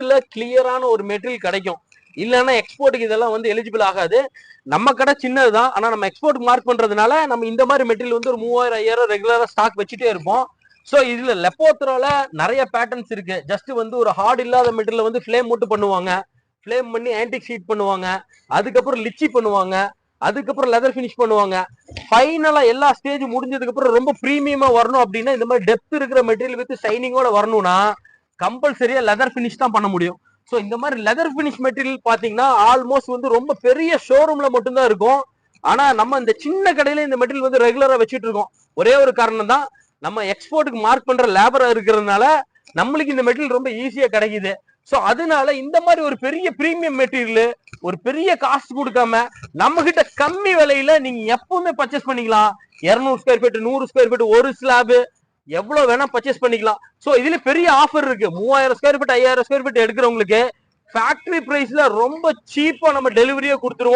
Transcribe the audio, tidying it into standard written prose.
கிளியரான ஒரு மெட்டீரியல் கிடைக்கும். இல்லன்னா எக்ஸ்போர்ட்டுக்கு இதெல்லாம் வந்து எலிஜிபிள் ஆகாது. நம்ம கடை சின்னதுதான். ஆனா நம்ம எக்ஸ்போர்ட் மார்க் பண்றதுனால நம்ம இந்த மாதிரி மெட்டீரியல் வந்து ஒரு 3000 5000 ரெகுலரா ஸ்டாக் வச்சுட்டே இருப்போம். சோ இதுல லெப்போத்ரோல நிறைய பேட்டர்ன்ஸ் இருக்கு. ஜஸ்ட் வந்து ஒரு ஹார்ட் இல்லாத மெட்டீரியல் வந்து ஃப்ளேம் மட்டும் பண்ணுவாங்க. ஃப்ளேம் பண்ணி ஆன்டிக் ஷீட் பண்ணுவாங்க. அதுக்கப்புறம் லிச்சி பண்ணுவாங்க. அதுக்கப்புறம் லெதர் ஃபினிஷ் பண்ணுவாங்க. ஃபைனலா எல்லா ஸ்டேஜ் முடிஞ்சதுக்கு அப்புறம் ரொம்ப பிரீமியமா வரணும் அப்படின்னா இந்த மாதிரி டெப்த் இருக்கிற மெட்டீரியல் வித் ஷைனிங்கோட வரணும்னா கம்பல்சரியா லெதர் ஃபினிஷ் தான் பண்ண முடியும். சோ இந்த மாதிரி லெதர் ஃபினிஷ் மெட்டீரியல் பாத்தீங்கன்னா ஆல்மோஸ்ட் வந்து ரொம்ப பெரிய ஷோரூம்ல மட்டும்தான் இருக்கும். ஆனா நம்ம இந்த சின்ன கடையில இந்த மெட்டீரியல் வந்து ரெகுலரா வச்சுட்டு இருக்கோம். ஒரே ஒரு காரணம் தான், நம்ம எக்ஸ்போர்ட்டுக்கு மார்க் பண்ற லேபரா இருக்கிறதுனால நம்மளுக்கு இந்த மெட்டீரியல் ரொம்ப ஈஸியா கிடைக்குது. சோ அதனால இந்த மாதிரி ஒரு பெரிய பிரீமியம் மெட்டீரியல் ஒரு பெரிய காஸ்ட் கொடுக்காம நம்ம கிட்ட கம்மி விலையில நீங்க எப்பவுமே பர்ச்சேஸ் பண்ணிக்கலாம். 200 ஸ்கொயர் ஃபீட் 100 ஸ்கொயர் ஃபீட் ஒரு ஸ்லாப் எவ்வளவு வேணா பர்ச்சேஸ் பண்ணிக்கலாம். சோ இதுல பெரிய ஆஃபர் இருக்கு. 3000 ஸ்கொயர் ஃபீட் 5000 ஸ்கொயர் ஃபீட் எடுக்கிறவங்களுக்கு ஃபேக்டரி பிரைஸ்ல ரொம்ப சீப்பா நம்ம டெலிவரியா கொடுத்துருவோம்.